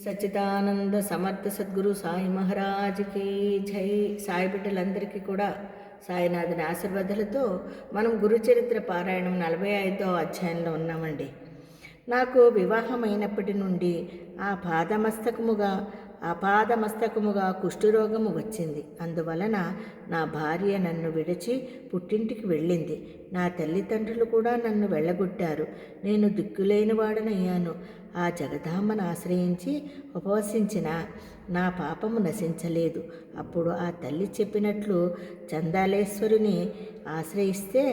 సచ్చిదానంద సమర్థ సద్గురు సాయి మహారాజ్కి జై. సాయి బిడ్డలందరికీ కూడా సాయినాథుని ఆశీర్వాదాలతో మనం గురుచరిత్ర పారాయణం 45వ అధ్యాయంలో ఉన్నామండి. నాకు వివాహమైనప్పటి నుండి ఆపాదమస్తకముగా కుష్ఠరోగము వచ్చింది. అందువలన నా భార్య నన్ను విడిచి పుట్టింటికి వెళ్ళింది. నా తల్లిదండ్రులు కూడా నన్ను వెళ్ళగొట్టారు. నేను దిక్కులేని వాడనయ్యాను. ఆ జగదాంబను ఆశ్రయించి ఉపవసించిన నా పాపము నశించలేదు. అప్పుడు ఆ తల్లి చెప్పినట్లు చందాలేశ్వరుని ఆశ్రయిస్తే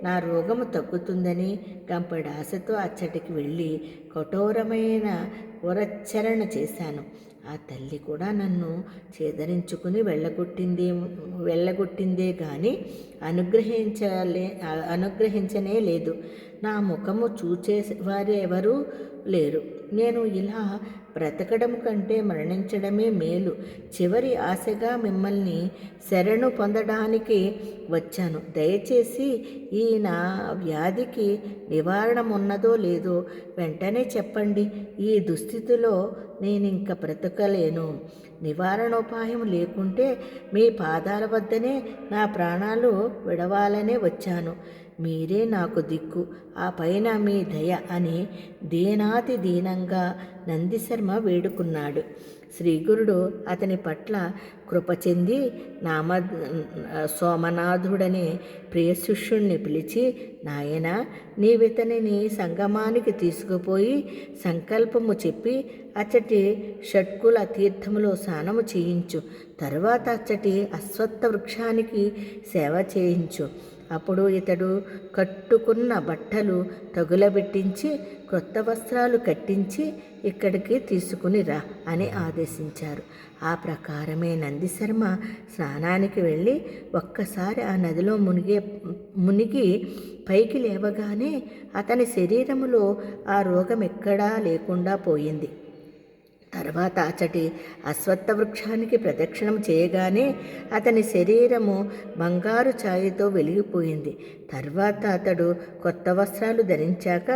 నా రోగము తగ్గుతుందని గంపడి ఆశతో అచ్చటికి వెళ్ళి కఠోరమైన పురచ్చరణ చేశాను. ఆ తల్లి కూడా నన్ను చేదరించుకుని వెళ్ళగొట్టిందే కానీ అనుగ్రహించనే లేదు. నా ముఖము చూచే వారెవరూ లేరు. నేను ఇలా బ్రతకడం కంటే మరణించడమే మేలు. చివరి ఆశగా మిమ్మల్ని శరణు పొందడానికి వచ్చాను. దయచేసి ఈ నా వ్యాధికి నివారణ ఉన్నదో లేదో వెంటనే చెప్పండి. ఈ దుస్థితిలో నేనింక బ్రతకలేను. నివారణోపాయం లేకుంటే మీ పాదాల వద్దనే నా ప్రాణాలు విడవాలనే వచ్చాను. మీరే నాకు దిక్కు, ఆ పైన మీ దయ అని దీనాతి దీనంగా నందిశర్మ వేడుకున్నాడు. శ్రీగురుడు అతని పట్ల కృప చెంది సోమనాథుడనే ప్రియ శిష్యుణ్ణి పిలిచి, నాయన, నీవితనిని సంగమానికి తీసుకుపోయి సంకల్పము చెప్పి అచ్చటి షట్కుల తీర్థములో స్నానము చేయించు. తరువాత అచ్చటి అశ్వత్థ వృక్షానికి సేవ చేయించు. అప్పుడు ఇతడు కట్టుకున్న బట్టలు తగులబెట్టించి క్రొత్త వస్త్రాలు కట్టించి ఇక్కడికి తీసుకుని రా అని ఆదేశించారు. ఆ ప్రకారమే నందిశర్మ స్నానానికి వెళ్ళి ఒక్కసారి ఆ నదిలో మునిగి పైకి లేవగానే అతని శరీరములో ఆ రోగం ఎక్కడా లేకుండా పోయింది. తర్వాత అచ్చటి అశ్వత్థ వృక్షానికి ప్రదక్షిణం చేయగానే అతని శరీరము బంగారు ఛాయతో వెలిగిపోయింది. తర్వాత అతడు కొత్త వస్త్రాలు ధరించాక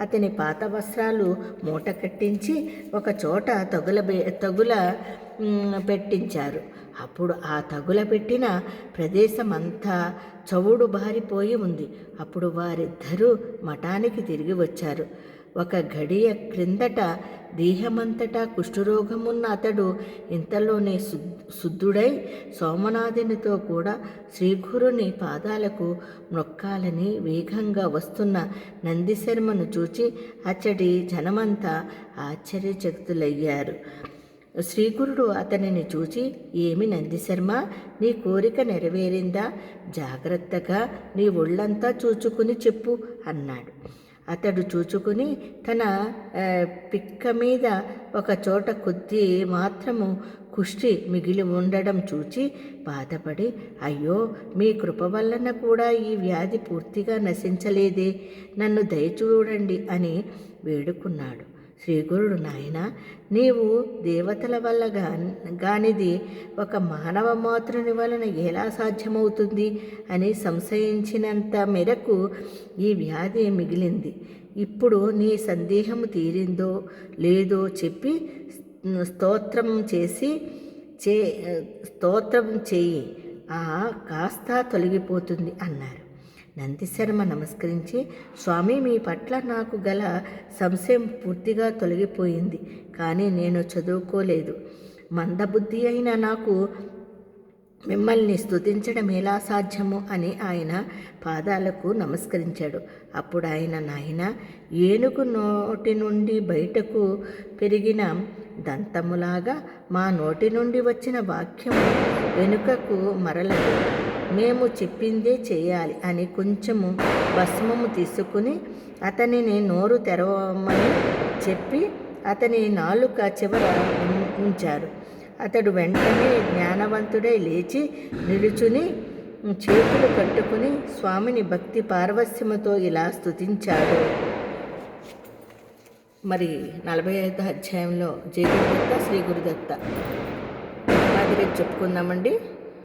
అతని పాత వస్త్రాలు మూట కట్టించి ఒక చోట తగుల పెట్టించారు. అప్పుడు ఆ తగుల పెట్టిన ప్రదేశమంతా చవుడు బారిపోయి ఉంది. అప్పుడు వారిద్దరూ మఠానికి తిరిగి వచ్చారు. ఒక గడియ క్రిందట దేహమంతటా కుష్ఠరోగమున్న అతడు ఇంతలోనే శుద్ధుడై సోమనాథునితో కూడా శ్రీగురుని పాదాలకు మొక్కాలని వేగంగా వస్తున్న నందిశర్మను చూచి అచ్చటి జనమంతా ఆశ్చర్యచకితులయ్యారు. శ్రీగురుడు అతనిని చూచి, ఏమి నందిశర్మ, నీ కోరిక నెరవేరిందా? జాగ్రత్తగా నీ ఒళ్ళంతా చూచుకుని చెప్పు అన్నాడు. అతడు చూచుకుని తన పిక్క మీద ఒక చోట కొద్ది మాత్రము కుష్టి మిగిలి ఉండడం చూచి బాధపడి, అయ్యో, మీ కృప వలన కూడా ఈ వ్యాధి పూర్తిగా నశించలేదే, నన్ను దయచూడండి అని వేడుకున్నాడు. శ్రీగురుడు, నాయన, నీవు దేవతల వల్ల గానిది ఒక మానవ మాతృని వలన ఎలా సాధ్యమవుతుంది అని సంశయించినంత మేరకు ఈ వ్యాధి మిగిలింది. ఇప్పుడు నీ సందేహము తీరిందో లేదో చెప్పి స్తోత్రం చేయి, ఆ కాస్త తొలగిపోతుంది అన్నారు. నందిశర్మ నమస్కరించి, స్వామి, మీ పట్ల నాకు గల సంశయం పూర్తిగా తొలగిపోయింది. కానీ నేను చదువుకోలేదు. మందబుద్ధి అయిన నాకు మిమ్మల్ని స్తుతించడం ఎలా సాధ్యము అని ఆయన పాదాలకు నమస్కరించాడు. అప్పుడు ఆయన, నాయన, ఏనుగు నోటి నుండి బయటకు పెరిగిన దంతములాగా మా నోటి నుండి వచ్చిన వాక్యము వెనుకకు మరలదు. మేము చెప్పిందే చేయాలి అని కొంచెము భస్మము తీసుకుని అతనిని నోరు తెరవమని చెప్పి అతని నాలుక చివర ఉంచారు. అతడు వెంటనే జ్ఞానవంతుడై లేచి నిలుచుని చేతులు కట్టుకుని స్వామిని భక్తి పారవస్యముతో ఇలా స్తుతించాడు. మరి 45వ అధ్యాయంలో జయ గురుదత్త, శ్రీ గురుదత్త అది రేపు చెప్పుకుందామండి.